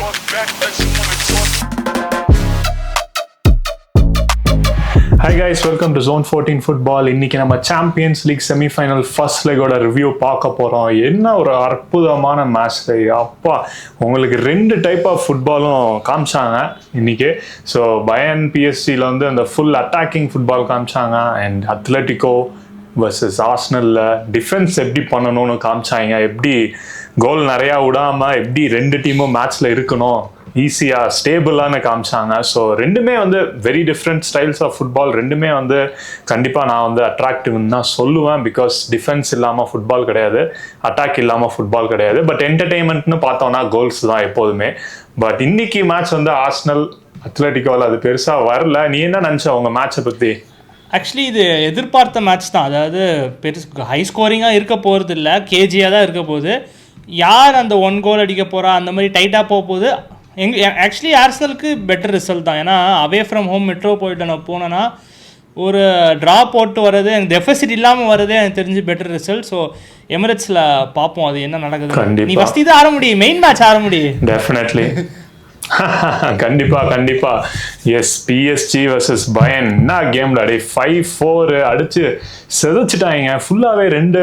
Hi guys, welcome to Zone 14 Football. இன்னைக்கு நம்ம champions league semifinal first லெகோட review பார்க்க போகிறோம். என்ன ஒரு அற்புதமான மேட்ச். அப்பா, உங்களுக்கு ரெண்டு டைப் ஆஃப் ஃபுட்பாலும் காமிச்சாங்க இன்னைக்கு. ஸோ பயன் பிஎஸ்சியில் வந்து அந்த ஃபுல் அட்டாக்கிங் ஃபுட்பால் காமிச்சாங்க. அண்ட் அத்லட்டிகோ வர்சஸ் ஆர்சனலில் டிஃபென்ஸ் எப்படி பண்ணணும்னு காமிச்சாங்க. எப்படி கோல் நிறையா விடாமல் எப்படி ரெண்டு டீமும் மேட்ச்சில் இருக்கணும் ஈஸியாக ஸ்டேபிளானு காமிச்சாங்க. ஸோ ரெண்டுமே வந்து very different styles of football. ரெண்டுமே வந்து கண்டிப்பாக நான் வந்து அட்ராக்டிவ்னு தான் சொல்லுவேன். பிகாஸ் டிஃபென்ஸ் இல்லாமல் ஃபுட்பால் கிடையாது, அட்டாக் இல்லாமல் ஃபுட்பால் கிடையாது. பட் என்டர்டெயின்மெண்ட்னு பார்த்தோன்னா கோல்ஸ் தான் எப்போதுமே. பட் இன்னைக்கு மேட்ச் வந்து ஆர்சனல் அத்லட்டிகோவில் அது பெருசாக வரல. நீ என்ன நினச்ச உங்கள் மேட்சை பற்றி? ஆக்சுவலி இது எதிர்பார்த்த மேட்ச் தான். அதாவது ஹை ஸ்கோரிங்காக இருக்க போகிறது இல்லை, கேஜியாக தான் இருக்க போகுது. யார் அந்த 1 கோல் அடிக்க போகிறா, அந்த மாதிரி டைட்டாக போக போகுது. ஆக்சுவலி ஆர்சனலுக்கு பெட்டர் ரிசல்ட் தான். ஏன்னா அவே ஃப்ரம் ஹோம் மெட்ரோபாலிட்டன் போனேன்னா ஒரு ட்ரா போட்டு வர்றது, எனக்கு டெஃபிசிட் இல்லாமல் வர்றதே எனக்கு தெரிஞ்சு பெட்டர் ரிசல்ட். ஸோ எமிரேட்ஸில் பார்ப்போம் அது என்ன நடக்குது. நீ ஃபஸ்ட் தான் ஆட முடியும், மெயின் மேட்ச் ஆட முடியும். டெஃபினெட்லி கண்டிப்பா. எஸ், பிஎஸ்ஜி வர்சஸ் பயன் என்ன கேம்ல அடி 5-4 அடிச்சு செதைச்சிட்டாங்க. ஃபுல்லாவே ரெண்டு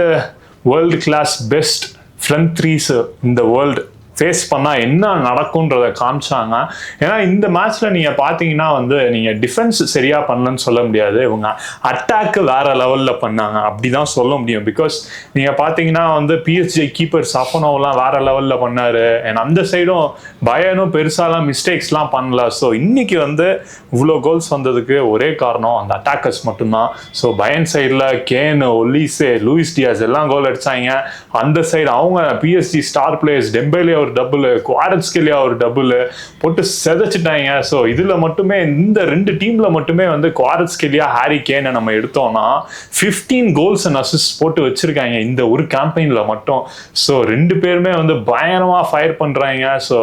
world class best front threes இந்த வேர்ல்டு ஃபேஸ் பண்ணால் என்ன நடக்கும்ன்றதை காமிச்சாங்க. ஏன்னா இந்த மேட்ச்சில் நீங்கள் பார்த்தீங்கன்னா வந்து நீங்கள் டிஃபென்ஸ் சரியாக பண்ணலன்னு சொல்ல முடியாது, இவங்க அட்டாக்கு வேறு லெவலில் பண்ணாங்க அப்படி தான் சொல்ல முடியும். பிகாஸ் நீங்கள் பார்த்தீங்கன்னா வந்து பிஎஸ்ஜி கீப்பர் சஃபனோவெலாம் வேறு லெவலில் பண்ணார். அண்ட் அந்த சைடும் பயனும் பெருசாலாம் மிஸ்டேக்ஸ்லாம் பண்ணல. ஸோ இன்னைக்கு வந்து இவ்வளோ கோல்ஸ் வந்ததுக்கு ஒரே காரணம் அந்த அட்டாக்கர்ஸ் மட்டும்தான். ஸோ பயன் சைடில் கேனு, ஒலிசே, லூயிஸ் டியாஸ் எல்லாம் கோல் அடித்தாங்க. அந்த சைடு அவங்க பிஎஸ்ஜி ஸ்டார் பிளேயர்ஸ் டெம்பேலே ஒரு டபுள், குவாரட்ஸ்கெலியா ஒரு டபுள் போட்டு செதைச்சிட்டாங்க. ஸோ இதில் மட்டுமே இந்த ரெண்டு டீமில் மட்டுமே வந்து குவாரட்ஸ்கெலியா, ஹாரி கேனை நம்ம எடுத்தோம்னா 15 கோல்ஸ் அண்ட் அசிஸ்ட் போட்டு வச்சிருக்காங்க இந்த ஒரு கேம்பெயினில் மட்டும். ஸோ ரெண்டு பேருமே வந்து பயங்கரமாக ஃபயர் பண்ணுறாங்க. ஸோ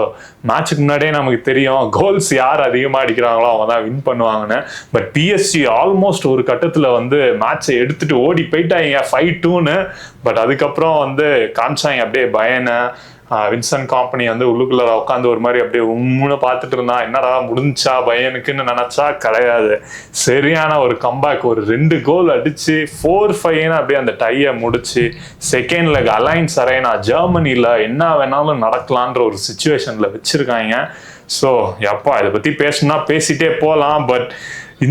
மேட்சுக்கு முன்னாடியே நமக்கு தெரியும் கோல்ஸ் யார் அதிகமாக அடிக்கிறாங்களோ அவங்க தான் வின் பண்ணுவாங்கன்னு. பட் பிஎஸ்ஜி ஆல்மோஸ்ட் ஒரு கட்டத்தில் வந்து மேட்சை எடுத்துட்டு ஓடி போயிட்டாங்க 5-2ன்னு. பட் அதுக்கப்புறம் வந்து காமிச்சாங்க அப்படியே பயனை. வின்சென்ட் காம்பனி வந்து உள்ளுக்குள்ள உட்காந்து ஒரு மாதிரி அப்படியே உம்முன்னு பார்த்துட்டு இருந்தான். என்னடா முடிஞ்சா பயனுக்குன்னு நினைச்சா கிடையாது. சரியான ஒரு கம்பேக், ஒரு 2 கோல் அடிச்சு 4-5 அப்படியே அந்த டையை முடிச்சு செகண்ட் லெக் அலைன்ஸ் அரேனா ஜெர்மனியில் என்ன வேணாலும் நடக்கலான்ற ஒரு சிச்சுவேஷன்ல வச்சிருக்காங்க. ஸோ எப்பா இதை பத்தி பேசணும்னா பேசிட்டே போகலாம். பட்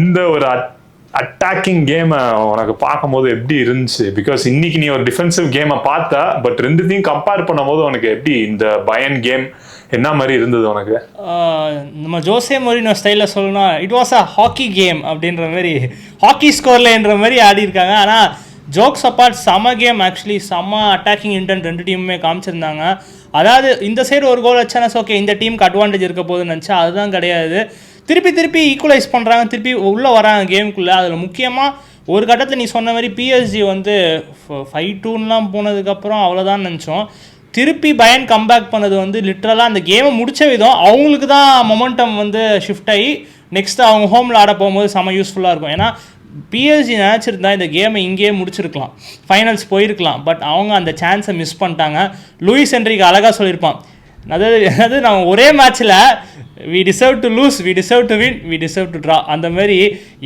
இந்த ஒரு அட்டாக்கிங் கேமை உனக்கு பார்க்கும்போது எப்படி இருந்துச்சு? பிகாஸ் இன்னைக்கு நீ ஒரு டிஃபென்சிவ் கேமை பார்த்தா, பட் ரெண்டுத்தையும் கம்பேர் பண்ணும்போது உனக்கு எப்படி இந்த பயன் கேம் என்ன மாதிரி இருந்தது உனக்கு? நம்ம ஜோசே மோரினோ ஸ்டைலில் சொல்லணும்னா it was a hockey game அப்படின்ற மாதிரி, ஹாக்கி ஸ்கோர்லன்ற மாதிரி ஆடி இருக்காங்க. ஆனால் ஜோக்ஸ் அப்பார்ட் செம கேம். ஆக்சுவலி செம்ம அட்டாக்கிங் இன்டென்ட் ரெண்டு டீமுமே காமிச்சிருந்தாங்க. அதாவது இந்த சைடு ஒரு கோல் வச்சானா ஓகே இந்த டீமுக்கு அட்வான்டேஜ் இருக்க போகுதுன்னு நினச்சா அதுதான் கிடையாது. திருப்பி ஈக்குவலைஸ் பண்ணுறாங்க, திருப்பி உள்ளே வராங்க கேமுக்குள்ளே. அதில் முக்கியமாக ஒரு கட்டத்தில் நீ சொன்ன மாதிரி பிஎஸ்ஜி வந்து 5-2லாம் போனதுக்கப்புறம் அவ்வளோதான் நினச்சோம். திருப்பி பயன் கம்பேக் பண்ணது வந்து லிட்ரலாக அந்த கேமை முடித்த விதம் அவங்களுக்கு தான் மொமெண்டம் வந்து ஷிஃப்ட் ஆகி நெக்ஸ்ட்டு அவங்க ஹோமில் ஆட போகும்போது செம்ம யூஸ்ஃபுல்லாக இருக்கும். ஏன்னா பிஎஸ்ஜி நினச்சிருந்தா இந்த கேமை இங்கேயே முடிச்சிருக்கலாம், ஃபைனல்ஸ் போயிருக்கலாம். பட் அவங்க அந்த சான்ஸை மிஸ் பண்ணிட்டாங்க. லூயிஸ் ஹென்ரிக்கு அழகாக சொல்லியிருப்பான், அதாவது நான் ஒரே மேட்ச்சில் we deserve to lose, we deserve to win, we deserve to draw. அந்த மாதிரி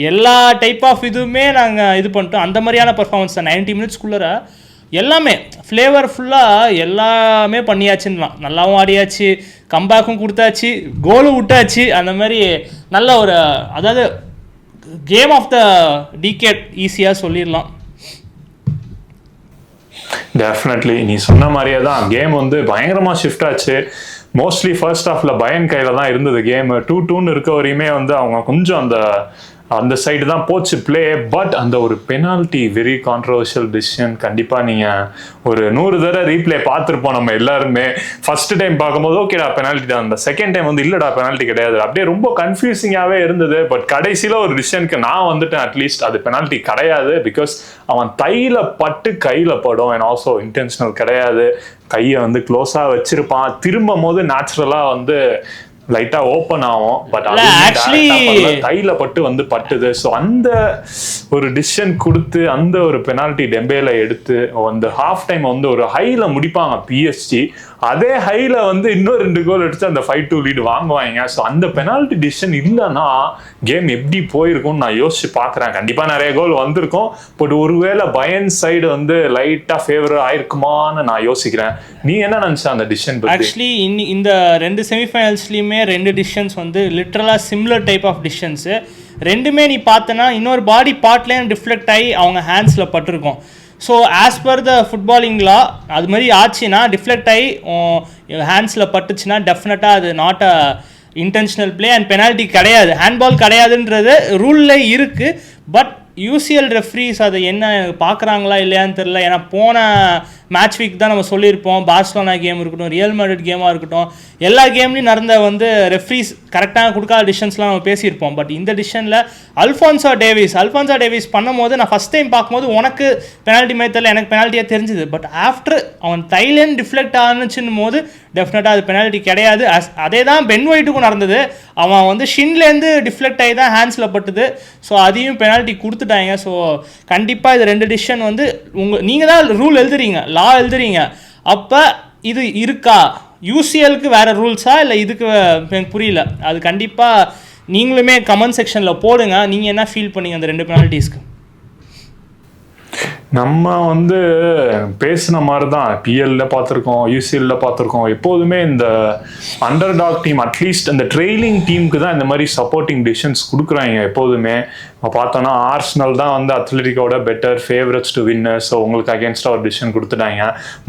எல்லா டைப் ஆஃப் இதுவுமே நாங்கள் இது பண்ணிட்டோம். அந்த மாதிரியான பர்ஃபார்மன்ஸ் தான் 90 மினிட்ஸ்க்குள்ளே எல்லாமே ஃப்ளேவர்ஃபுல்லாக எல்லாமே பண்ணியாச்சுன்னா. நல்லாவும் ஆடியாச்சு, கம்பேக்கும் கொடுத்தாச்சு, கோலும் விட்டாச்சு. அந்த மாதிரி நல்ல ஒரு, அதாவது கேம் ஆஃப் த டிகேட் ஈஸியாக சொல்லிடலாம். டெஃபினெட்லி நீ சொன்ன மாதிரியே தான் கேம் வந்து பயங்கரமாக ஷிஃப்ட் ஆச்சு. மோஸ்ட்லி ஃபர்ஸ்ட் ஹாஃப்ல பயன் கையில் தான் இருந்தது கேம். 2-2 இருக்க வரையுமே வந்து அவங்க கொஞ்சம் அந்த சைடு தான் போச்சு பிளே. பட் அந்த ஒரு பெனால்ட்டி வெரி கான்ட்ரவர்ஷியல் டிசிஷன். கண்டிப்பாக நீங்கள் ஒரு 100 தடவை ரீப்ளே பார்த்துருப்போம் நம்ம எல்லாருமே. ஃபர்ஸ்ட் டைம் பார்க்கும்போது ஓகேடா பெனால்ட்டி தான், அந்த செகண்ட் டைம் வந்து இல்லைடா பெனால்ட்டி கிடையாது, அப்படியே ரொம்ப கன்ஃபியூசிங்காகவே இருந்தது. பட் கடைசியில் ஒரு டிசிஷனுக்கு நான் வந்துட்டேன், அட்லீஸ்ட் அது பெனால்ட்டி கிடையாது. பிகாஸ் அவன் தையில் பட்டு கையில் படும். அண்ட் ஆல்சோ இன்டென்ஷனல் கிடையாது, கையை வந்து க்ளோஸாக வச்சிருப்பான். திரும்பும் போது நேச்சுரலாக வந்து லைட்டா ஓப்பன் ஆகும். பட் actually கையில பட்டு வந்து பட்டுது. ஸோ அந்த ஒரு டிசிஷன் கொடுத்து அந்த ஒரு பெனால்டி டெம்பேல எடுத்து அந்த ஹாஃப் டைம் வந்து ஒரு ஹைல முடிப்பாங்க பிஎஸ்ஜி. அதே ஹைல வந்து இன்னும் 2 கோல் அடிச்சு அந்த 5-2 லீடு வாங்குவாங்க. ஸோ அந்த பெனால்டி டிசிஷன் இல்லைன்னா கேம் எப்படி போயிருக்கும்னு நான் யோசிச்சு பார்க்குறேன். கண்டிப்பா நிறைய கோல் வந்திருக்கும். பட் ஒருவேளை பயன் சைடு வந்து லைட்டா ஃபேவர் ஆயிருக்குமான்னு நான் யோசிக்கிறேன். நீ என்ன நினைச்ச அந்த டிசிஷன் பத்தி? ஆக்சுவலி இந்த 2 செமிஃபைனல்ஸ்லையுமே 2 டிசிஷன்ஸ் வந்து லிட்ரலாக சிமிலர் டைப் ஆஃப் டிசிஷன்ஸு. ரெண்டுமே நீ பார்த்தனா இன்னொரு பாடி பார்ட்லேயும் ரிஃப்ளெக்ட் ஆகி அவங்க ஹேண்ட்ஸில் பட்டிருக்கும். So as per the footballing law அது மாதிரி ஆச்சுன்னா டிஃப்ளெக்ட் ஆகி ஹேண்ட்ஸில் பட்டுச்சுன்னா டெஃபினட்டாக அது not a intentional play and penalty கிடையாது, ஹேண்ட்பால் கிடையாதுன்றது ரூலில் இருக்குது. பட் யூசிஎல் ரெஃப்ரீஸ் அதை என்ன பார்க்குறாங்களா இல்லையான்னு தெரில. ஏன்னா போன மேட்ச் வீக் தான் நம்ம சொல்லியிருப்போம், பார்சலோனா கேம் இருக்கட்டும், ரியல் மேட்ரிட் கேமாக இருக்கட்டும், எல்லா கேம்லையும் நடந்த வந்து ரெஃப்ரீஸ் கரெக்டாக கொடுக்காத டிசிஷன்ஸ்லாம் நம்ம பேசியிருப்போம். பட் இந்த டிசிஷனில் அல்ஃபான்சோ டேவிஸ் பண்ணும்போது நான் ஃபஸ்ட் டைம் பார்க்கும்போது உனக்கு பெனால்ட்டி மாதிரி தெரியல, எனக்கு பெனால்ட்டியாக தெரிஞ்சுது. பட் ஆஃப்டர் அவன் தைலேருந்து டிஃப்ளெக்ட் ஆனிச்சுன்னும் போது டெஃபினட்டாக அது பெனால்ட்டி கிடையாது. அதே தான் பென் ஒயிட்டுக்கும் நடந்தது. அவன் வந்து ஷின்லேருந்து டிஃப்ளெக்ட் ஆகி தான் ஹேண்ட்ஸில் பட்டுது. ஸோ அதையும் பெனால்ட்டி கொடுத்துட்டாங்க. ஸோ கண்டிப்பாக இது 2 டிசிஷன் வந்து நீங்கள் தான் ரூல் எழுதுறீங்க, லா எழுதுறீங்க. அப்போ இது இருக்கா, யூசிஎலுக்கு வேறு ரூல்ஸா இல்லை இதுக்கு எனக்கு புரியல. அது கண்டிப்பாக நீங்களுமே கமெண்ட் செக்ஷனில் போடுங்க, நீங்கள் என்ன ஃபீல் பண்ணீங்க அந்த 2 பெனால்ட்டிஸ்க்கு? நம்ம வந்து பேசின மாதிரி தான் பிஎல்ல பார்த்துருக்கோம், யூசிஎல்ல பார்த்துருக்கோம். எப்போதுமே இந்த அண்டர் டாக் டீம் அட்லீஸ்ட் அந்த ட்ரெயிலிங் டீமுக்கு தான் இந்த மாதிரி சப்போர்ட்டிங் டிசிஷன்ஸ் கொடுக்குறாங்க. எப்போதுமே பார்த்தோன்னா ஆர்சனல் தான் வந்து அத்லெட்டிக்கோட பெட்டர் ஃபேவரட்ஸ் டு வின்னர். ஸோ உங்களுக்கு அகேன்ஸ்டாக ஒரு டிசிஷன் கொடுத்துட்டாங்க.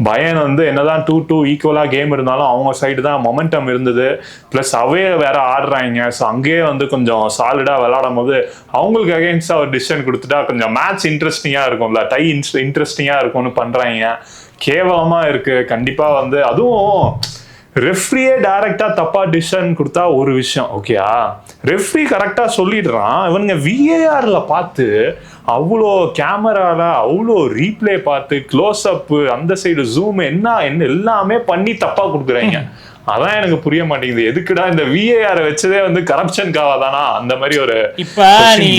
பயன் வந்து என்னதான் 2-2 ஈக்குவலாக கேம் இருந்தாலும் அவங்க சைடு தான் மொமெண்டம் இருந்தது. ப்ளஸ் அவே வேற ஆடுறாங்க. ஸோ அங்கேயே வந்து கொஞ்சம் சாலிடாக விளையாடும் போது அவங்களுக்கு அகேன்ஸ்டாக ஒரு டிசிஷன் கொடுத்துட்டா கொஞ்சம் மேட்ச் இன்ட்ரெஸ்டிங்காக இருக்கும்ல, டை இன்ட்ரெஸ்டிங்காக இருக்கும்னு பண்ணுறாங்க. கேவலமாக இருக்குது கண்டிப்பாக. வந்து அதுவும் ரெஃப்ரியே டைரக்டா தப்பா டிசிஷன் கொடுத்தா ஒரு விஷயம், ஓகேயா, ரெஃப்ரி கரெக்டா சொல்லிடுறான். இவனுங்க விஏஆர்ல பார்த்து அவ்வளோ கேமரால அவ்வளோ ரீப்ளே பார்த்து க்ளோஸ் அப் அந்த சைடு ஜூம் என்ன எல்லாமே பண்ணி தப்பா கொடுக்குறாங்க. அதான் எனக்கு புரிய மாட்டேங்குது. எதுக்குடா இந்த விஏஆர் வச்சதே வந்து கரப்ஷனுக்காக தானா அந்த மாதிரி ஒரு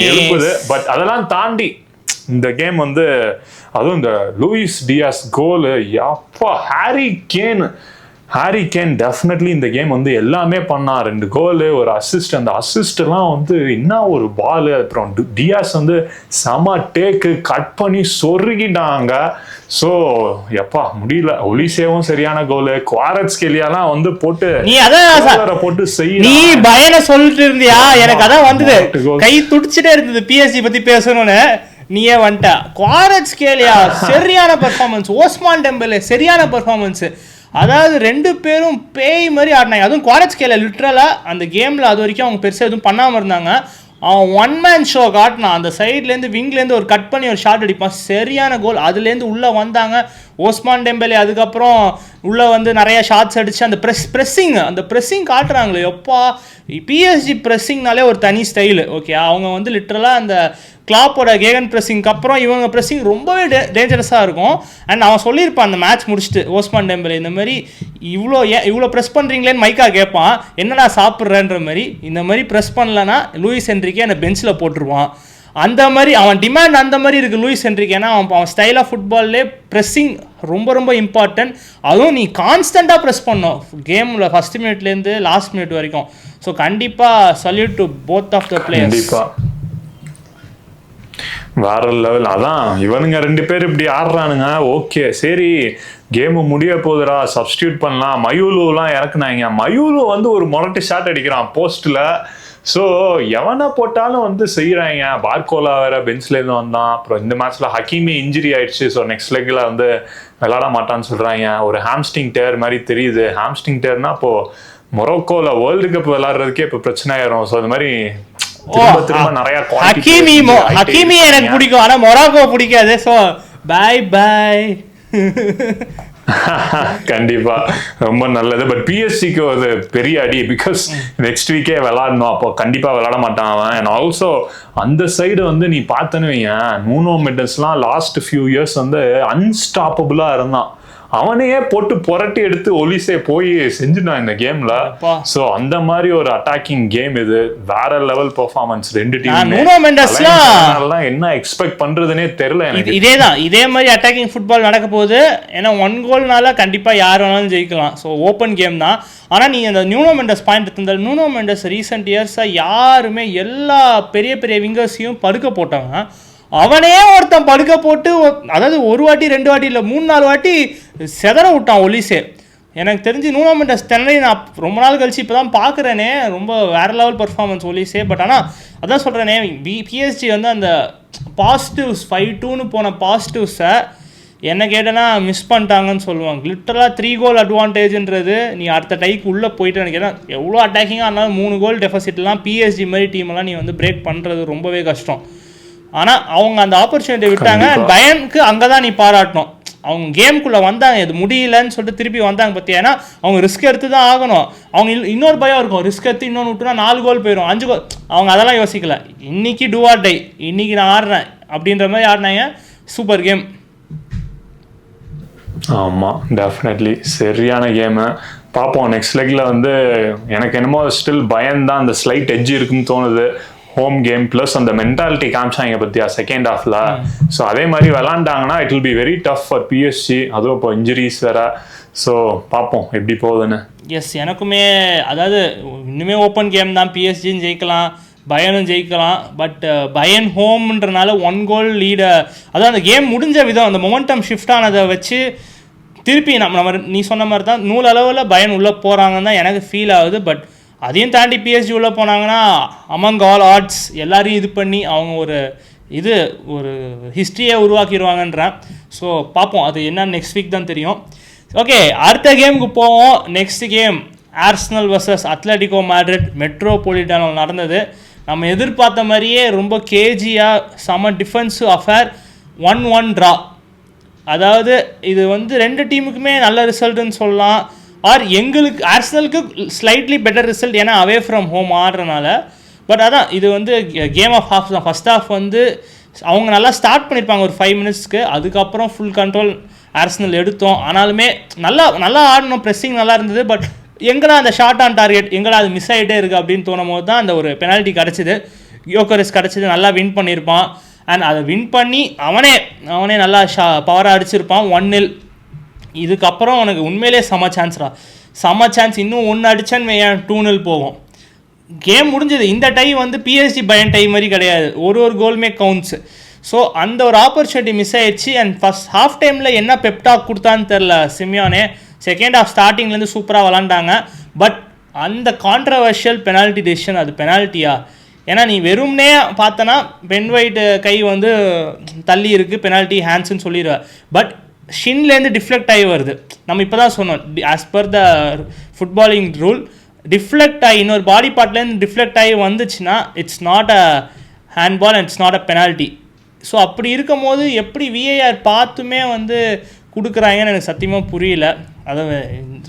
எழுப்புது. பட் அதெல்லாம் தாண்டி இந்த கேம் வந்து அதுவும் இந்த லூயிஸ் டியாஸ் கோலு, அப்பா ஹாரி கேன் டெஃபினெட்லி இந்த கேம் வந்து எல்லாமே பண்ணான். 2 கோலு, ஒரு அசிஸ்ட். அந்த அசிஸ்ட்லாம் வந்து என்ன ஒரு பால். அப்புறம் டியாஸ் வந்து செம டேக்கு கட் பண்ணி சொருகிட்டாங்க. ஸோ எப்பா முடியல. ஒலிசேவும் சரியான கோலு, குவாரட்ஸ்கேலியாலாம் வந்து போட்டு நீ அதான் போட்டு நீ பயனை சொல்லிட்டு இருந்தியா, எனக்கு அதான் வந்தது, கை துடிச்சுட்டே இருந்தது பிஎஸ்ஜி பத்தி பேசணும்னு. நீயே வந்துட்ட. குவாரட்ஸ்கேலியா சரியான பெர்ஃபார்மன்ஸ், ஓஸ்மான் டெம்பேலே சரியான பெர்ஃபார்மன்ஸ். அதாவது 2 பேரும் பேய் மாதிரி ஆடினாங்க. அதுவும் குவாரட்ஸ்கேலியா லிட்ரலாக அந்த கேமில் அது வரைக்கும் அவங்க பெருசாக எதுவும் பண்ணாமல் இருந்தாங்க. அவன் 1 மேன் ஷோ காட்டினான். அந்த சைட்லேருந்து விங்லேருந்து ஒரு கட் பண்ணி ஒரு ஷாட் அடிப்பான், சரியான கோல். அதுலேருந்து உள்ளே வந்தாங்க ஓஸ்மான் டெம்பேலே. அதுக்கப்புறம் உள்ளே வந்து நிறைய ஷாட்ஸ் அடிச்சு அந்த ப்ரெஸ்ஸிங் காட்டுறாங்களே எப்பா. பிஎஸ்ஜி ப்ரெஸ்ஸிங்னாலே ஒரு தனி ஸ்டைலு, ஓகே. அவங்க வந்து லிட்ரலாக அந்த கிளாப்போட கேகன் ப்ரெஸ்ஸிங்க்கு அப்புறம் இவங்க ப்ரெஸ்ஸிங் ரொம்பவே டேஞ்சரஸாக இருக்கும். அண்ட் அவன் சொல்லியிருப்பான் அந்த மேட்ச் முடிச்சுட்டு, ஓஸ்மான் டெம்பேலே இந்த மாதிரி இவ்வளோ ப்ரெஸ் பண்ணுறீங்களேன்னு மைக்கா கேட்பான், என்னடா சாப்பிட்றேன்ற மாதிரி. இந்த மாதிரி ப்ரெஸ் பண்ணலன்னா லூயிஸ் ஹென்ரிக்கே அந்த பெஞ்சில் போட்டுருவான். அந்த மாதிரி அவன் டிமாண்ட் அந்த மாதிரி இருக்குது லூயிஸ் ஹென்ரிக். ஏன்னா அவன் ஸ்டைல் ஆஃப் ஃபுட்பால்லே ப்ரெஸ்ஸிங் ரொம்ப ரொம்ப இம்பார்ட்டன்ட். அதுவும் நீ கான்ஸ்டண்ட்டாக ப்ரெஸ் பண்ணோம் கேமில் ஃபர்ஸ்ட் மினிட்லேருந்து லாஸ்ட் மினிட் வரைக்கும். ஸோ கண்டிப்பாக salute to both of the players. வேற லெவல். அதான் இவனுங்க 2 பேர் இப்படி ஆடுறானுங்க, ஓகே சரி கேமு முடிய போகுதுடா, சப்ஸ்டியூட் பண்ணலாம். மயூலுலாம் இறக்குனாங்க. மயூலு வந்து ஒரு மொரட்டு ஷாட் அடிக்கிறான் போஸ்ட்ல. ஸோ எவனை போட்டாலும் வந்து செய்கிறாங்க. பார்கோலா வேற பெஞ்ச்லேருந்து வந்தான். அப்புறம் இந்த மேட்ச்ல ஹக்கீமி இன்ஜுரி ஆயிடுச்சு. ஸோ நெக்ஸ்ட் லெக்ல வந்து விளையாட மாட்டான்னு சொல்றாங்க. ஒரு ஹாம்ஸ்டிங் டேர் மாதிரி தெரியுது. ஹாம்ஸ்டிங் டேர்னா இப்போ மொரோக்கோல வேர்ல்டு கப் விளையாடுறதுக்கே இப்போ பிரச்சனை ஆயிரும். ஸோ அது மாதிரி ஹக்கீமி எனக்கு பிடிக்கும், ஆனா மொராக்கோ பிடிக்காது. So bye bye. கண்டிப்பா ரொம்ப நல்லது. பட் பிஎஸ்சிக்கு ஒரு பெரிய அடி. பிகாஸ் நெக்ஸ்ட் வீக்கே விளையாடணும். அப்போ கண்டிப்பா விளையாட மாட்டான் அவன். அண்ட் ஆல்சோ அந்த சைடு வந்து நீ பார்த்தனு வைங்க, நூனோ மெண்டஸ்லாம் லாஸ்ட் ஃபியூ இயர்ஸ் வந்து அன்ஸ்டாப்பபிளா இருந்தான். அவனையே போட்டு புரட்டி எடுத்து ஒலிசே போய் செஞ்சுட்டான் இந்த கேம்ல. சோ அந்த மாதிரி ஒரு அட்டாக்கிங் கேம் இது, வேற லெவல் பெர்ஃபார்மன்ஸ் ரெண்டு டீம். என்ன எக்ஸ்பெக்ட் பண்றதுனே தெரியல எனக்கு. இதே மாதிரி அட்டாக்கிங் ஃபுட்பால் நடக்க போகுது. ஏன்னா 1 கோல்னால கண்டிப்பா யார் வேணாலும் ஜெயிக்கலாம். ஸோ ஓப்பன் கேம் தான். ஆனால் நீ அந்த நியூனோ மெண்டஸ் பாயிண்ட் இருந்தால், நியூனோ மெண்டஸ் ரீசெண்ட் இயர்ஸாக யாருமே எல்லா பெரிய பெரிய விங்கர்ஸையும் படுக்க போட்டாங்க. அவனே ஒருத்தன் படுக்க போட்டு, அதாவது 1 வாட்டி 2 வாட்டி இல்லை 3-4 வாட்டி செதற விட்டான் ஒலிசே. எனக்கு தெரிஞ்சு நியூனோ மெண்டஸ் தென்னை நான் ரொம்ப நாள் கழிச்சு இப்போ தான் பார்க்குறேனே, ரொம்ப வேறு லெவல் பர்ஃபார்மன்ஸ் ஒலிசே. பட் ஆனால் அதான் சொல்கிறேனே, பிஎஸ்ஜி வந்து அந்த பாசிட்டிவ்ஸ் 5-2ன்னு போன பாசிட்டிவ்ஸை என்ன கேட்டேன்னா மிஸ் பண்ணிட்டாங்கன்னு சொல்லுவாங்க. லிட்டரலாக 3 கோல் அட்வான்டேஜ்ன்றது நீ அடுத்த டைக்கு உள்ளே போயிட்டு நினைக்கிறேன். எவ்வளோ அட்டாக்கிங்காக இருந்தாலும் 3 கோல் டெஃபிசிட்லாம் பிஎஸ்ஜி மாதிரி டீமெல்லாம் நீ வந்து பிரேக் பண்ணுறது ரொம்பவே கஷ்டம். ஆனால் அவங்க அந்த ஆப்பர்ச்சுனிட்டி விட்டாங்க. பயனுக்கு அங்கே தான் நீ பாராட்டணும். அவங்க கேமுக்குள்ளே வந்தாங்க, இது முடியலன்னு சொல்லிட்டு திருப்பி வந்தாங்க பார்த்தியா. ஏன்னா அவங்க ரிஸ்க் எடுத்து தான் ஆகணும். அவங்க இன்னொரு பயம் இருக்கும், ரிஸ்க் எடுத்து இன்னொன்று விட்டுனா 4 கோல் போயிடும், 5 கோல். அவங்க அதெல்லாம் யோசிக்கல. இன்னைக்கு டூ ஆர் டை, இன்னைக்கு நான் ஆடுறேன் அப்படின்ற மாதிரி ஆடினாங்க. Super game. ஆமாம், டெஃபினெட்லி சரியான கேமு. பார்ப்போம் நெக்ஸ்ட் லெக்கில் வந்து. எனக்கு என்னமோ ஸ்டில் பயம்தான், அந்த ஸ்லைட் எட்ஜ் இருக்குன்னு தோணுது. ஹோம் கேம் ப்ளஸ் அந்த மென்டாலிட்டி காமிச்சாங்க பத்தியா செகண்ட் ஹாஃப்ல. ஸோ அதே மாதிரி விளாண்டாங்கன்னா it will be very tough for PSG. அதுவும் இப்போ இன்ஜுரிஸ் வேற. ஸோ பார்ப்போம் எப்படி போகுதுன்னு. எஸ், எனக்குமே அதாவது இன்னுமே ஓப்பன் கேம் தான். பிஎஸ்ஜின்னு ஜெயிக்கலாம், பயனும் ஜெயிக்கலாம். பட் பயன் ஹோம்ன்றனால 1 கோல் லீடை, அதாவது அந்த கேம் முடிஞ்ச விதம், அந்த மொமெண்டம் ஷிஃப்ட் ஆனதை வச்சு திருப்பி நம்ம நீ சொன்ன மாதிரி தான் நூலளவில் பயன் உள்ளே போகிறாங்கன்னு தான் எனக்கு ஃபீல் ஆகுது. பட் அதையும் தாண்டி பிஎஸ்ஜி உள்ளே போனாங்கன்னா அமங் ஆல் ஆட்ஸ் எல்லாரையும் இது பண்ணி அவங்க ஒரு ஹிஸ்ட்ரியை உருவாக்கிடுவாங்கன்றேன். ஸோ பார்ப்போம், அது என்ன நெக்ஸ்ட் வீக் தான் தெரியும். ஓகே, அடுத்த கேமுக்கு போவோம். Next game Arsenal versus Atletico Madrid மெட்ரோபொலிட்டானில் நடந்தது. நம்ம எதிர்பார்த்த மாதிரியே ரொம்ப கேஜியாக செம டிஃபென்சிவ் அஃபேர், 1-1 ட்ரா. அதாவது இது வந்து 2 டீமுக்குமே நல்ல ரிசல்ட்டுன்னு சொல்லலாம். ஆர் எங்களுக்கு ஆர்சனலுக்கு ஸ்லைட்லி பெட்டர் ரிசல்ட், ஏன்னா அவே ஃப்ரம் ஹோம் ஆடுறனால. பட் அதான் இது வந்து கேம் ஆஃப் ஹாஃப் தான். ஃபஸ்ட் ஹாஃப் வந்து அவங்க நல்லா ஸ்டார்ட் பண்ணியிருப்பாங்க ஒரு 5 மினிட்ஸ்க்கு. அதுக்கப்புறம் ஃபுல் கண்ட்ரோல் ஆர்சனல் எடுத்தோம். ஆனாலுமே நல்லா ஆடணும், ப்ரெஸ்ஸிங் நல்லா இருந்தது. பட் எங்கடா அந்த ஷார்ட் ஆன் டார்கெட், எங்கடா அது மிஸ் ஆகிட்டே இருக்குது அப்படின்னு தோணும் போது தான் அந்த ஒரு பெனால்ட்டி கிடச்சிது. யோக்கரஸ் கிடச்சிது, நல்லா வின் பண்ணியிருப்பான். அண்ட் அதை வின் பண்ணி அவனே நல்லா பவராக அடிச்சிருப்பான் 1-0. இதுக்கப்புறம் உனக்கு உண்மையிலே செம சான்ஸ். இன்னும் 1 அடிச்சான்னு 2-0 போகும். கேம் முடிஞ்சது. இந்த டை வந்து பிஎஸ்ஜி பயன் டை மாதிரி கிடையாது, ஒரு கோலுமே கவுண்ட்ஸு. ஸோ அந்த ஒரு ஆப்பர்ச்சுனிட்டி மிஸ் ஆயிடுச்சு. அண்ட் ஃபஸ்ட் ஹாஃப் டைமில் என்ன பெப்டாக் கொடுத்தான்னு தெரில சிமியோனே. செகண்ட் ஹாஃப் ஸ்டார்டிங்லேருந்து சூப்பராக விளாண்டாங்க. பட் அந்த கான்ட்ரவர்ஷியல் பெனால்ட்டி டெசிஷன், அது பெனால்ட்டியா? ஏன்னா நீ வெறும்னே பார்த்தனா பென் ஒயிட் கை வந்து தள்ளி இருக்குது, பெனால்ட்டி ஹேண்ட்ஸ்ன்னு சொல்லிடுவேன். பட் ஷின்லேருந்து டிஃப்ளெக்ட் ஆகி வருது. நம்ம இப்போ தான் சொன்னோம், as per the footballing rule deflect ஆகி இன்னொரு பாடி பார்ட்லேருந்து டிஃப்ளெக்ட் ஆகி வந்துச்சுன்னா it's not a handball and it's not a penalty. So அப்படி இருக்கும் போது எப்படி விஏஆர் பார்த்துமே வந்து கொடுக்குறாங்கன்னு எனக்கு சத்தியமாக புரியல. அது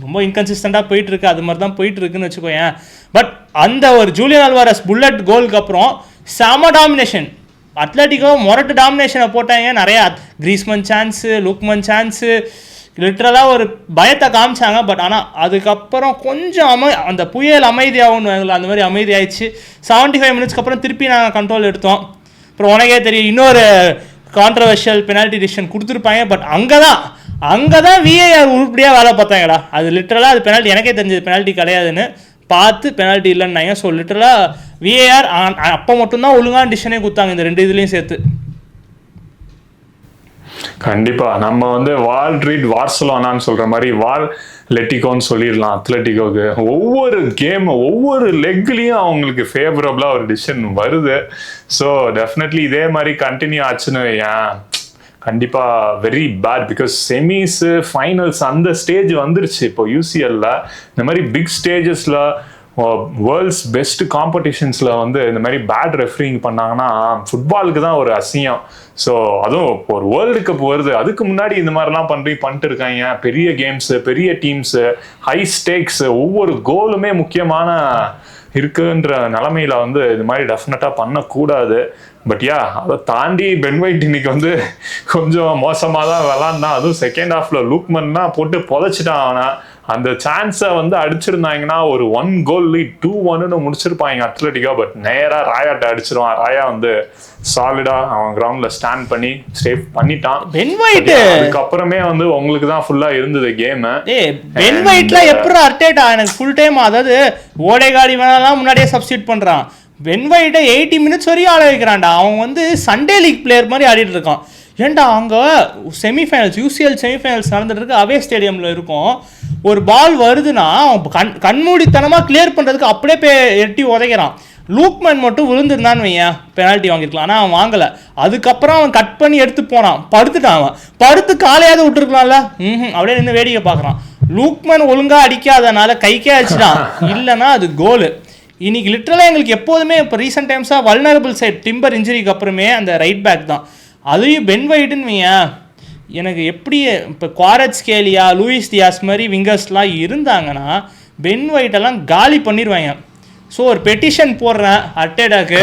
ரொம்ப இன்கன்சிஸ்டண்ட்டாக போயிட்டுருக்கு, அது மாதிரி தான் போயிட்டுருக்குன்னு வச்சுக்கோயேன். பட் அந்த ஒரு ஜூலியன் அல்வாரஸ் புல்லட் கோலுக்கு அப்புறம் செம டாமினேஷன், அத்லெட்டிகோ மொரட்டு டாமினேஷனை போட்டாங்க. நிறையா கிரீஸ்மன் சான்ஸு, லுக்மன் சான்ஸு, லிட்ரலாக ஒரு பயத்தை காமிச்சாங்க. பட் ஆனால் அதுக்கப்புறம் கொஞ்சம் அந்த புயல் அமைதியாகும்னு அந்த மாதிரி அமைதி ஆயிடுச்சு. 75 மினிட்ஸ்க்கு அப்புறம் திருப்பி நாங்கள் கண்ட்ரோல் எடுத்தோம். அப்புறம் உனக்கே தெரியும் இன்னொரு கான்ட்ரவர்ஷியல் பெனால்ட்டி டிசிஷன் கொடுத்துருப்பாங்க. பட் அங்கே தான் விஏஆர் உருப்படியாக வேலை பார்த்தாங்கடா. அது லிட்ரலாக அது பெனால்ட்டி, எனக்கே தெரிஞ்சது பெனால்ட்டி கிடையாதுன்னு பார்த்து பெனால்ட்டி இல்லைன்னாங்க. ஸோ லிட்ரலாக விஏஆர் அப்போ மட்டும்தான் ஒழுங்கான டிசிஷனே கொடுத்தாங்க இந்த 2 இதுலேயும் சேர்த்து. கண்டிப்பா நம்ம வந்து வால்ட்ரீட் வார்சலோனான்னு சொல்ற மாதிரி லெட்டிகோன்னு சொல்லிடலாம். அத்லெட்டிகோக்கு ஒவ்வொரு கேம் ஒவ்வொரு லெக்லையும் அவங்களுக்கு ஃபேவரபிளா ஒரு டிசிஷன் வருது. ஸோ டெஃபினெட்லி இதே மாதிரி கண்டினியூ ஆச்சுன்னு ஏன் கண்டிப்பா very bad. Because semis finals அந்த ஸ்டேஜ் வந்துருச்சு இப்போ யூசிஎல்ல. இந்த மாதிரி பிக் ஸ்டேஜஸ்ல வேர்ல்ட்ஸ் பெஸ்ட் காம்படிஷன்ஸில் வந்து இந்த மாதிரி பேட் ரெஃபரிங் பண்ணாங்கன்னா ஃபுட்பாலுக்கு தான் ஒரு அசிங்கம். ஸோ அதுவும் ஒரு வேர்ல்டு கப் வருது, அதுக்கு முன்னாடி இந்த மாதிரிலாம் பண்ணிட்டு இருக்காங்க. பெரிய கேம்ஸு, பெரிய டீம்ஸு, ஹை ஸ்டேக்ஸு, ஒவ்வொரு கோலுமே முக்கியமான இருக்குன்ற நிலமையில வந்து இது மாதிரி டெஃபினட்டாக பண்ணக்கூடாது. பட் அதை தாண்டி பென் ஒயிட் இன்னைக்கு வந்து கொஞ்சம் மோசமாக தான் விளாண்டான். அதுவும் செகண்ட் ஹாஃப்ல லூக்மன்னா போட்டு புதைச்சிட்டான் அவனை. அந்த சான்ஸை வந்து அடிச்சிருந்தாங்கன்னா ஒரு 1 கோல் லீட் 2-1 முடிச்சிருப்பாங்க அத்லட்டிக்கா. பட் நேராக ராயாட்ட அடிச்சிருவான். ராயா வந்து சாலிடா அவன் கிரவுண்ட்ல ஸ்டாண்ட் பண்ணி சேவ் பண்ணிட்டான். பென் ஒயிட் அதுக்கப்புறமே வந்து உங்களுக்கு தான் ஃபுல்லா இருந்தது கேம். பென் ஒயிட்ல எப்படி அர்டேட்டா எனக்கு ஃபுல் டைம், அதாவது ஓடேகார்டு வேணாலும் முன்னாடியே சப்ஸ்டியூட் பண்றான். பென் ஒயிட்டை 80 மினிட்ஸ் வரையும் ஆட வைக்கிறான்டா. அவன் வந்து சண்டே லீக் பிளேயர் மாதிரி ஆடிட்டு இருக்கான். ஏன்டா அங்கே செமிஃபைனல்ஸ், UCL செமிஃபைனல்ஸ் நடந்துட்டு இருக்கு, அவே ஸ்டேடியமில் இருக்கும். ஒரு பால் வருதுன்னா கண்மூடித்தனமாக கிளியர் பண்ணுறதுக்கு அப்படியே எட்டி உதைக்கிறான். லூக்மேன் மட்டும் விழுந்துருந்தான்னு வையன் பெனால்ட்டி வாங்கியிருக்கலாம். ஆனால் அவன் வாங்கலை. அதுக்கப்புறம் அவன் கட் பண்ணி எடுத்து போனான், படுத்துட்டான். அவன் படுத்து காலையாவது விட்டுருக்கலாம்ல. அப்படியே நின்று வேடிக்கை பார்க்குறான். லூக்மேன் ஒழுங்காக அடிக்காதனால கைக்கே அடிச்சிட்டான், இல்லைன்னா அது கோலு. இன்னைக்கு லிட்டரலாக எங்களுக்கு எப்போதுமே இப்போ ரீசெண்ட் டைம்ஸாக வல்னரபிள் சைட் டிம்பர் இன்ஜுரிக்கு அப்புறமே அந்த ரைட் பேக் தான். அதையும் பென் ஒயிட்டுன்னு எனக்கு எப்படி இப்போ குவாரட்ஸ்கேலியா, லூயிஸ் டியாஸ் மாதிரி விங்கர்ஸ்லாம் இருந்தாங்கன்னா பென் ஒயிட்டெல்லாம் காலி பண்ணிடுவாங்க. ஸோ ஒரு பெட்டிஷன் போடுறேன் அர்டேட்டாக்கு,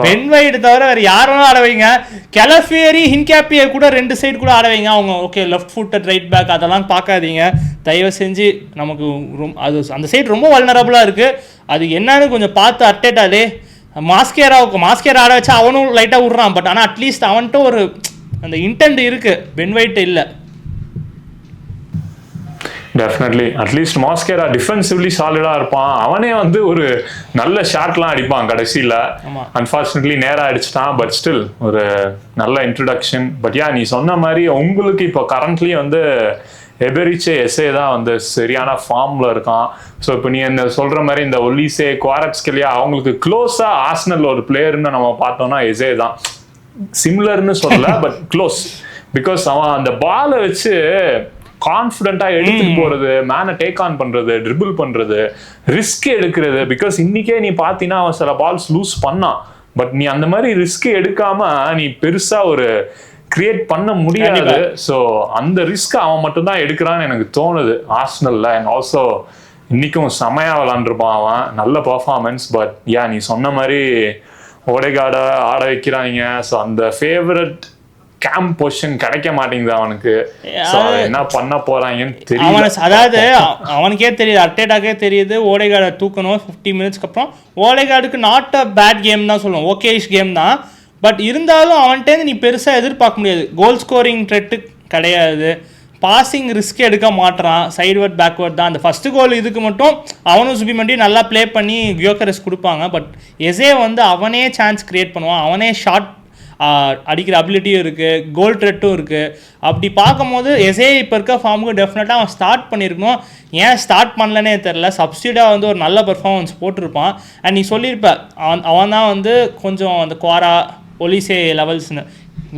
பென் ஒயிட் தவிர வேறு யாரும் ஆட வைங்க. கெலஃபியரி, ஹின்கேப்பியை கூட 2 சைடு கூட ஆட வைங்க. அவங்க okay left footed right back அதெல்லாம் பார்க்காதீங்க தயவு செஞ்சு. நமக்கு அது அந்த சைடு ரொம்ப வல்னரபுளாக இருக்குது. அது என்னன்னு கொஞ்சம் பார்த்து அர்டேட்டாலே மாஸ்கேரா ஆட வச்சா அவனும் லைட்டாக விட்றான். பட் ஆனால் அட்லீஸ்ட் அவன்கிட்ட ஒரு அந்த இன்டென்ட் இருக்குது, பென் ஒயிட் இல்லை. டெஃபினெட்லி அட்லீஸ்ட் மாஸ்கேரா டிஃபென்சிவ்லி சாலிடாக இருப்பான். அவனே வந்து ஒரு நல்ல ஷாட்லாம் அடிப்பான் கடைசியில். அன்ஃபார்ச்சுனேட்லி நேராக அடிச்சிட்டான். பட் ஸ்டில் ஒரு நல்ல இன்ட்ரடக்ஷன். பட் நீ சொன்ன மாதிரி உங்களுக்கு இப்போ கரண்ட்லி வந்து எபெரிச்சே எஸ்ஏ தான் வந்து சரியான ஃபார்மில் இருக்கான். ஸோ இப்போ நீ இந்த சொல்கிற மாதிரி இந்த ஒலிசே, குவாரட்ஸ்கேலியா அவங்களுக்கு க்ளோஸாக ஆர்சனல் ஒரு பிளேயர்னு நம்ம பார்த்தோம்னா எஸ்ஏ தான். சிமிலர்னு சொல்லல பட் க்ளோஸ். பிகாஸ் அவன் அந்த பாலை வச்சு கான்ஃபிடென்ட்டா எடுத்துட்டு போறது, மேனை டேக் ஆன் பண்றது, ட்ரிபிள் பண்றது, ரிஸ்க் எடுக்கிறது. பிகாஸ் இன்னைக்கே நீ பார்த்தீங்கன்னா அவன் சில பால்ஸ் லூஸ் பண்ணான். பட் நீ அந்த மாதிரி ரிஸ்க் எடுக்காம நீ பெருசா ஒரு கிரியேட் பண்ண முடியாது. ஸோ அந்த ரிஸ்க் அவன் மட்டும்தான் எடுக்கிறான்னு எனக்கு தோணுது ஆர்சனல்ல. அண்ட் ஆல்சோ இன்னைக்கும் செமையா விளாண்டுருப்பான் அவன், நல்ல பர்ஃபார்மன்ஸ். பட் நீ சொன்ன மாதிரி ஓடேகார்ட ஆட வைக்கிறாங்க. ஸோ அந்த ஃபேவரட் கேம்ப் பொசிஷன் கிடைக்க மாட்டேங்குது அவனுக்கு. என்ன பண்ண போறாங்கன்னு தெரியல. அதாவது அவனுக்கே தெரியுது, அர்டேட்டாக்கே தெரியுது ஓடேகார்டை தூக்கணும் 50 மினிட்ஸ்க்கு அப்புறம். ஓடேகார்டுக்கு நாட் அ பேட் கேம் தான் சொல்லுவோம், ஓகேஷ் கேம் தான். பட் இருந்தாலும் அவன்கிட்ட நீ பெருசாக எதிர்பார்க்க முடியாது. கோல் ஸ்கோரிங் த்ரெட்டு கிடையாது, பாசிங் ரிஸ்க் எடுக்க மாட்டான், சைட்வர்ட் பேக்வர்ட் தான். அந்த ஃபஸ்ட்டு கோல் இதுக்கு மட்டும் அவனும் சுபிமண்டி நல்லா ப்ளே பண்ணி கியோக்கரஸ் கொடுப்பாங்க. பட் எஸ்ஏ வந்து அவனே சான்ஸ் கிரியேட் பண்ணுவான், அவனே ஷாட் அடிக்கிற அபிலிட்டியும் இருக்குது, கோல் த்ரெட்டும் இருக்குது. அப்படி பார்க்கும்போது எஸ்ஏ இப்போ இருக்க ஃபார்முக்கு டெஃபினட்டாக அவன் ஸ்டார்ட் பண்ணியிருக்கணும். ஏன் ஸ்டார்ட் பண்ணலனே தெரில. சப்ஸ்டியூட்டாக வந்து ஒரு நல்ல பெர்ஃபார்மன்ஸ் போட்டிருப்பான். அண்ட் நீ சொல்லியிருப்ப அவன் தான் வந்து கொஞ்சம் அந்த குவாரா ஒலிசே லெவல்ஸ்னு.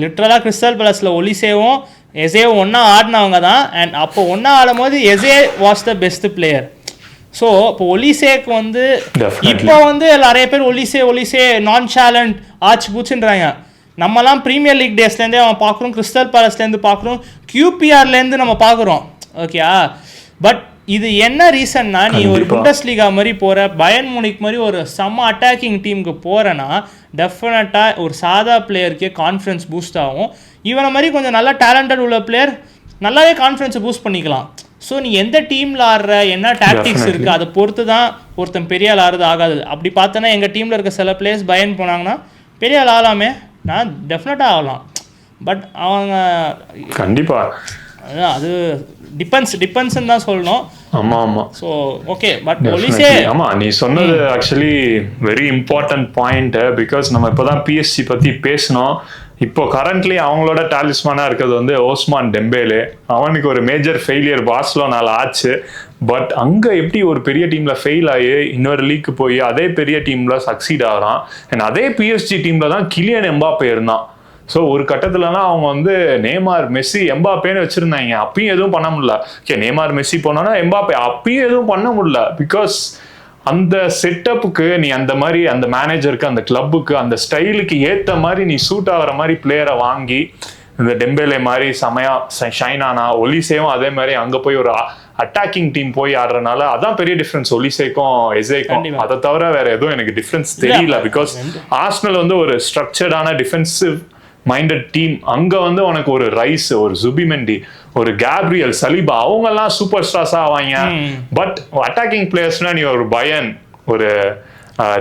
லிட்ரலாக கிறிஸ்டல் பேலஸில் ஒலிசேவும் எஸ்ஏவும் ஒன்றா ஆடினவங்க தான். அண்ட் அப்போ ஒன்றா ஆடும் போது எஸ்ஏ was the best player. So இப்போ ஒலிசேக்கு வந்து இப்போ வந்து நிறைய பேர் ஒலிசே நான் சேலண்ட் ஆச்சு பூச்சுன்றாங்க. நம்மலாம் ப்ரீமியர் லீக் டேஸ்லேருந்தே அவன் பார்க்குறோம், கிறிஸ்டல் பேலஸ்லேருந்து பார்க்குறோம், QPRலேருந்து நம்ம பார்க்குறோம். ஓகே, பட் இது என்ன ரீசன்னா நீ ஒரு புண்டஸ்லீகா மாதிரி போகிற, பயர்ன் மூனிக் மாதிரி ஒரு செம்ம அட்டாக்கிங் டீமுக்கு போகிறேன்னா டெஃபினட்டாக ஒரு சாதா பிளேயருக்கே கான்ஃபிடன்ஸ் பூஸ்ட் ஆகும். இவனை மாதிரி கொஞ்சம் நல்லா டேலண்டட் உள்ள பிளேயர் நல்லாவே கான்ஃபிடன்ஸை பூஸ்ட் பண்ணிக்கலாம். ஸோ நீ எந்த டீமில் ஆடுற, என்ன டாக்டிக்ஸ் இருக்குது அதை பொறுத்து தான் ஒருத்தன் பெரிய ஆள் ஆடுறது ஆகாது. அப்படி பார்த்தோன்னா எங்கள் டீமில் இருக்க சில பிளேயர்ஸ் பயன் போனாங்கன்னா பெரிய ஆள் ஆகலாமே, நான் டெஃபினட்டாக ஆகலாம். பட் அவங்க கண்டிப்பாக அது டிபெண்ட்ஸ்ன்னு தான் சொல்லணும். ஆமாம் ஆமாம். ஸோ ஓகே, பட் ஒலிசே ஆமாம் நீ சொன்னது actually very important point. Because நம்ம இப்போ தான் PSG பற்றி பேசினோம். இப்போ கரண்ட்லி அவங்களோட டாலிஸ்மானாக இருக்கிறது வந்து ஓஸ்மான் டெம்பேலே. அவனுக்கு ஒரு மேஜர் ஃபெயிலியர் பார்சலோனால ஆச்சு. பட் அங்கே எப்படி ஒரு பெரிய டீமில் ஃபெயில் ஆகி இன்னொரு லீக்கு போய் அதே பெரிய டீமில் சக்சீட் ஆகிறான். அண்ட் அதே PSG டீமில் தான் கிலியன் எம்பாப்பே இருந்தான். ஸோ ஒரு கட்டத்துலலாம் அவங்க வந்து நேமார், மெஸ்ஸி, எம்பாப்பேன்னு வச்சுருந்தாங்க. அப்பயும் எதுவும் பண்ண முடியல. ஓகே, நேமார் மெஸ்ஸி போனோன்னா எம்பாப்பே அப்பயும் எதுவும் பண்ண முடியல. பிகாஸ் அந்த செட்டப்புக்கு நீ அந்த மாதிரி அந்த மேனேஜருக்கு அந்த கிளப்புக்கு அந்த ஸ்டைலுக்கு ஏற்ற மாதிரி நீ சூட் ஆகிற மாதிரி பிளேயரை வாங்கி இந்த டெம்பேலே மாதிரி செமையா ஷைன் ஆனா, ஒலிசேவும் அதே மாதிரி அங்க போய் ஒரு அட்டாக்கிங் டீம் போய் ஆடுறதுனால அதான் பெரிய டிஃபரன்ஸ் ஒலிசேக்கும் எசேக்கும். அதை தவிர வேற எதுவும் எனக்கு டிஃபரன்ஸ் தெரியல. பிகாஸ் ஆர்சனல் வந்து ஒரு ஸ்ட்ரக்சர்டான டிஃபென்சிவ் மைண்டட் டீம். அங்க வந்து உனக்கு ஒரு ரைஸ், ஒரு சுபிமெண்டி, ஒரு கேப்ரியல், சலிபா அவங்க எல்லாம் சூப்பர் ஸ்டார்ஸா ஆவாங்க. பட் அட்டாக்கிங் பிளேயர்ஸ்னா நீ ஒரு பயன், ஒரு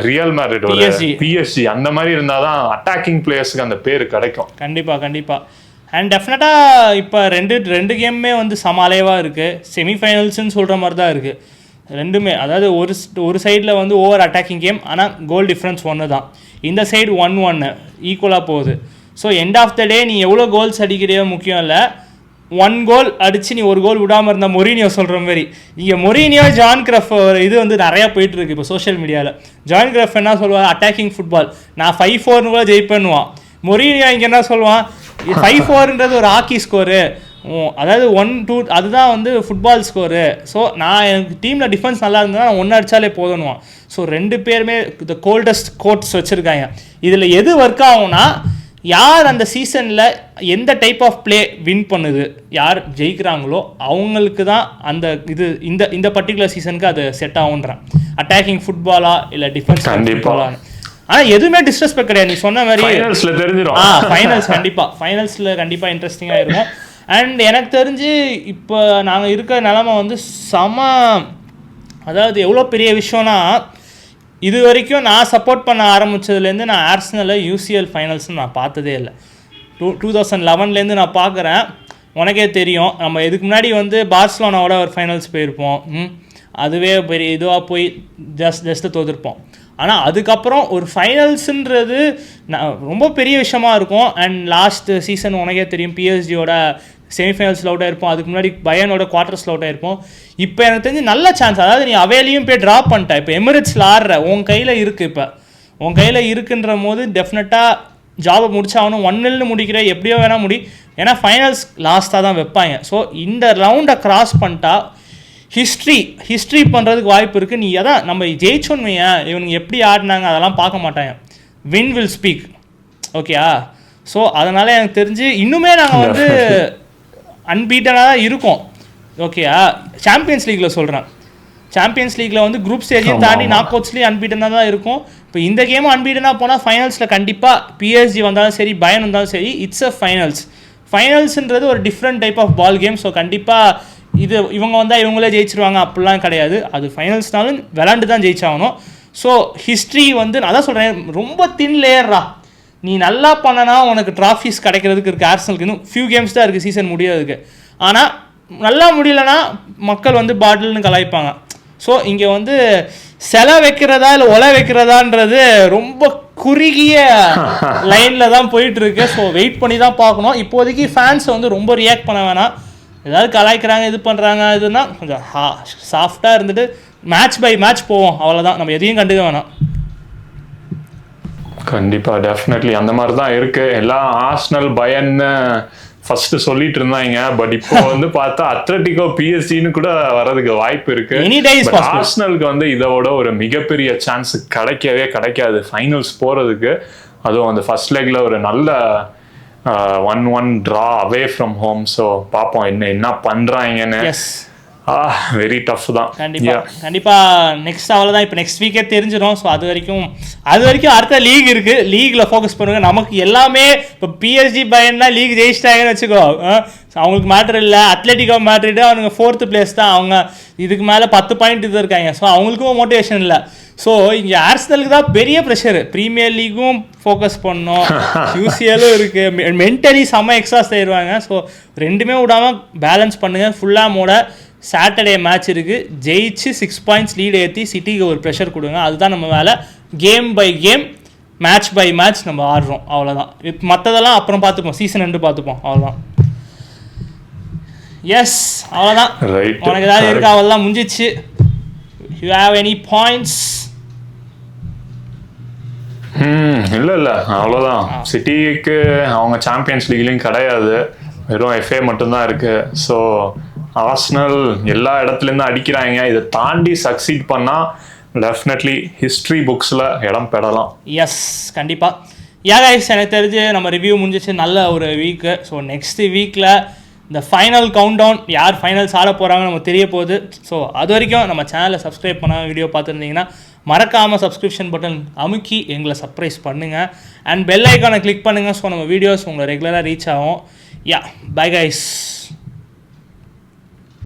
ரியல் மேட்ரிட், ஒரு பிஎஸ்ஜி அந்த மாதிரி இருந்தாதான் அட்டாக்கிங் பிளேயர்ஸ்க்கு அந்த பேர் கிடைக்கும். கண்டிப்பா கண்டிப்பா. அண்ட் டெஃபினட்டாக இப்போ ரெண்டு கேமுமே வந்து சமாலேவாக இருக்குது. செமிஃபைனல்ஸ்ன்னு சொல்கிற மாதிரி தான் இருக்குது ரெண்டுமே. அதாவது ஒரு சைடில் வந்து ஓவர் அட்டாக்கிங் கேம், ஆனால் கோல் டிஃப்ரென்ஸ் ஒன்று தான். இந்த சைடு 1-1 ஈக்குவலாக போகுது. ஸோ எண்ட் ஆஃப் த டே நீ எவ்வளோ கோல்ஸ் அடிக்கிறியோ முக்கியம் இல்லை, 1 கோல் அடித்து நீ ஒரு கோல் விடாமல் இருந்தால் மொரீனியோ சொல்கிற மாதிரி. இங்கே மொரீனியோ ஜான் கிரஃப் இது வந்து நிறையா போயிட்டுருக்கு இப்போ சோஷியல் மீடியாவில். ஜான் கிரஃப் என்ன சொல்லுவாள், அட்டாக்கிங் ஃபுட்பால் நான் 5-4 கூட ஜெயிப்பேன்னுவான். மொரீனியோ இங்கே என்ன சொல்லுவான், 5-4ன்றது ஒரு ஹாக்கி ஸ்கோரு, அதாவது 1-2 அதுதான் வந்து ஃபுட்பால் ஸ்கோரு. ஸோ நான் எனக்கு டீமில் டிஃபென்ஸ் நல்லா இருந்தால் நான் 1 அடித்தாலே போதுன்னுவான். ஸோ ரெண்டு பேருமே இந்த கோல்டஸ்ட் கோட்ஸ் வச்சுருக்காங்க. இதில் எது ஒர்க் ஆகும்னா, யார் அந்த சீசனில் எந்த டைப் ஆஃப் பிளே வின் பண்ணுது, யார் ஜெயிக்கிறாங்களோ அவங்களுக்கு தான் அந்த இது இந்த பர்டிகுலர் சீசனுக்கு அது செட் ஆகுன்றான். அட்டாக்கிங் ஃபுட்பாலா இல்லை டிஃபென்ஸ் ஃபுட்பாலான்னு. ஆனால் எதுவுமே டிஸ்ரெஸ்பெக்ட் கிடையாது. நீ சொன்ன மாதிரி ஃபைனல்ஸ் கண்டிப்பாக இன்ட்ரெஸ்டிங்காக இருக்கும். அண்ட் எனக்கு தெரிஞ்சு இப்போ நாங்கள் இருக்கிற நிலமை வந்து அதாவது எவ்வளோ பெரிய விஷயம்னா, இது வரைக்கும் நான் சப்போர்ட் பண்ண ஆரம்பித்ததுலேருந்து நான் ஆர்சனலை UCL ஃபைனல்ஸ்னு நான் பார்த்ததே இல்லை. 2011லேருந்து நான் பார்க்குறேன். உனக்கே தெரியும், நம்ம இதுக்கு முன்னாடி வந்து பார்சலோனாவோட ஒரு ஃபைனல்ஸ் போயிருப்போம். அதுவே பெரிய இதுவாக போய் ஜஸ்ட்டு தோற்றுருப்போம். ஆனால் அதுக்கப்புறம் ஒரு ஃபைனல்ஸுன்றது ரொம்ப பெரிய விஷயமா இருக்கும். அண்ட் லாஸ்ட் சீசன் உனக்கே தெரியும், பிஎஸ்ஜியோட செமிஃபைனல்ஸில் அவுட் ஆகிருப்போம். அதுக்கு முன்னாடி பயனோட குவார்ட்டர்ஸில் அவுட் ஆகிருப்போம். இப்போ எனக்கு தெரிஞ்சு நல்ல சான்ஸ், அதாவது நீ அவையிலையும் போய் ட்ராப் பண்ணிட்ட. இப்போ எமிரேட்ஸில் ஆடுற உன் கையில் இருக்குது. இப்போ உன் கையில் இருக்குன்ற போது டெஃபினட்டாக ஜாபை முடிச்சாகணும். 1-0 முடிக்கிற எப்படியோ வேணால் முடி, ஏன்னா ஃபைனல்ஸ் லாஸ்ட்டாக தான் வைப்பாங்க. ஸோ இந்த ரவுண்டை கிராஸ் பண்ணிட்டா ஹிஸ்ட்ரி பண்ணுறதுக்கு வாய்ப்பு இருக்குது. நீ அதான் நம்ம ஜெயிச்சோன்னு இவனுங்க எப்படி ஆடினாங்க அதெல்லாம் பார்க்க மாட்டாங்க. Win will speak. ஓகேயா? ஸோ அதனால் எனக்கு தெரிஞ்சு இன்னுமே நாங்கள் வந்து அன்பீட்டனாக தான் இருக்கோம். ஓகேயா? சாம்பியன்ஸ் லீக்கில் சொல்கிறேன். சாம்பியன்ஸ் லீக்கில் வந்து குரூப் ஸ்டேஜையும் தாண்டி நாக் அவுட்ஸ்லேயும் அன்பீட்டனாக தான் இருக்கும். இப்போ இந்த கேமும் அன்பீட்டனாக போனால் ஃபைனல்ஸில் கண்டிப்பாக பிஎஸ்ஜி வந்தாலும் சரி, பயன் வந்தாலும் சரி, இட்ஸ் அ ஃபைனல்ஸ்ன்றது ஒரு different type of ball game. So கண்டிப்பாக இது இவங்க வந்தால் இவங்களே ஜெயிச்சிருவாங்க அப்படிலாம் கிடையாது. அது ஃபைனல்ஸ்னாலும் விளாண்டு தான் ஜெயிச்சாகணும். ஸோ ஹிஸ்ட்ரி வந்து நான் தான் சொல்கிறேன், ரொம்ப தின் லேயர்ரா. நீ நல்லா பண்ணனா உனக்கு ட்ராஃபிஸ் கிடைக்கிறதுக்கு இருக்குது. ஆர்சனலுக்கு இன்னும் ஃபியூ கேம்ஸ் தான் இருக்குது சீசன் முடியாதுக்கு. ஆனால் நல்லா முடியலன்னா மக்கள் வந்து பாட்டில்னு கலாய்ப்பாங்க. ஸோ இங்கே வந்து செலை வைக்கிறதா இல்லை ஒலை வைக்கிறதான்றது ரொம்ப குறுகிய லைனில் தான் போயிட்டுருக்கு. ஸோ வெயிட் பண்ணி தான் பார்க்கணும். இப்போதைக்கு ஃபேன்ஸை வந்து ரொம்ப ரியாக்ட் பண்ண வேணாம். ஏதாவது கலாய்க்கிறாங்க, இது பண்ணுறாங்க, இதுன்னா கொஞ்சம் சாஃப்டாக இருந்துட்டு மேட்ச் பை மேட்ச் போவோம். அவ்வளோதான், நம்ம எதையும் கண்டுக்க வேணாம். கண்டிப்பாக டெஃபினெட்லி அந்த மாதிரி தான் இருக்குது. எல்லாம் ஆர்சனல் பயன்னு ஃபர்ஸ்ட் சொல்லிட்டு இருந்தாங்க. பட் இப்போ வந்து பார்த்தா அத்லெட்டிகோ பிஎஸ்ஜின்னு கூட வர்றதுக்கு வாய்ப்பு இருக்கு. ஆர்சனலுக்கு வந்து இதோட ஒரு மிகப்பெரிய சான்ஸ் கிடைக்காது ஃபைனல்ஸ் போறதுக்கு. அதுவும் அந்த ஃபர்ஸ்ட் லெக்ல ஒரு நல்ல 1-1 draw away from home. So பார்ப்போம் என்ன பண்றாங்கன்னு. வெரி டஃப் தான். கண்டிப்பா நெக்ஸ்ட் அவ்வளோதான். இப்போ நெக்ஸ்ட் வீக்கே தெரிஞ்சிடும். ஸோ அது வரைக்கும் அடுத்த லீக் இருக்கு. லீக்ல ஃபோக்கஸ் பண்ணுங்க. நமக்கு எல்லாமே இப்போ பிஎஸ்ஜி பயன்னா லீக் ஜெயிச்சிட்டாங்கன்னு வச்சுக்கோ, அவங்களுக்கு மேட்ரு இல்லை. அத்லெட்டிகோ மேட்ரிட் அவனுங்க 4th பிளேஸ் தான். அவங்க இதுக்கு மேலே 10 பாயிண்ட் இது இருக்காங்க. ஸோ அவங்களுக்கும் மோட்டிவேஷன் இல்லை. ஸோ இங்கே ஆர்சனலுக்கு தான் பெரிய ப்ரெஷரு. ப்ரீமியர் லீக்கும் ஃபோக்கஸ் பண்ணணும், UCLும் இருக்குது. மென்டலி செம்ம எக்ஸாஸ்ட் ஆயிடுவாங்க. ஸோ ரெண்டுமே விடாமல் பேலன்ஸ் பண்ணுங்கள். ஃபுல்லாமோட சாட்டர்டே மேட்ச் இருக்குது. ஜெயிச்சு 6 பாயிண்ட்ஸ் லீட் ஏற்றி சிட்டிக்கு ஒரு ப்ரெஷர் கொடுங்க. அதுதான் நம்ம வேலை. Game by game, match by match நம்ம ஆடுறோம். அவ்வளோதான். மற்றதெல்லாம் அப்புறம் பார்த்துப்போம், சீசன் 2 பார்த்துப்போம். அவ்வளோதான். எஸ், அவ்வளோதான். உனக்கு ஏதாவது இருக்கா? அவ்வளோதான், முடிஞ்சிச்சு. You have any points? இல்ல அவ்வளோதான். சிட்டிக்கு அவங்க சாம்பியன்ஸ் லீக்லையும் கிடையாது, வெறும் FA மட்டும்தான் இருக்கு. ஸோ ஆர்சனல் எல்லா இடத்துலேருந்து அடிக்கிறாங்க. இதை தாண்டி சக்சீட் பண்ணால் டெஃபினெட்லி ஹிஸ்ட்ரி புக்ஸில் இடம் பெறலாம். எஸ் கண்டிப்பாக. கைஸ் எனக்கு தெரிஞ்சு நம்ம ரிவ்யூ முடிஞ்சிச்சு, நல்ல ஒரு வீக்கு. ஸோ நெக்ஸ்ட்டு வீக்கில் இந்த ஃபைனல் கவுண்ட் டவுன் யார் ஃபைனல்ஸ் ஆட போகிறாங்கன்னு நமக்கு தெரிய போகுது. ஸோ அது வரைக்கும் நம்ம சேனலை சப்ஸ்கிரைப் பண்ண வீடியோ பார்த்துருந்தீங்கன்னா மறக்காமல் சப்ஸ்கிரிப்ஷன் பட்டன் அமுக்கி எங்களை சர்ப்ரைஸ் பண்ணுங்கள். அண்ட் பெல் ஐக்கானை கிளிக் பண்ணுங்கள். ஸோ நம்ம வீடியோஸ் உங்களை ரெகுலராக ரீச் ஆகும். Bye guys.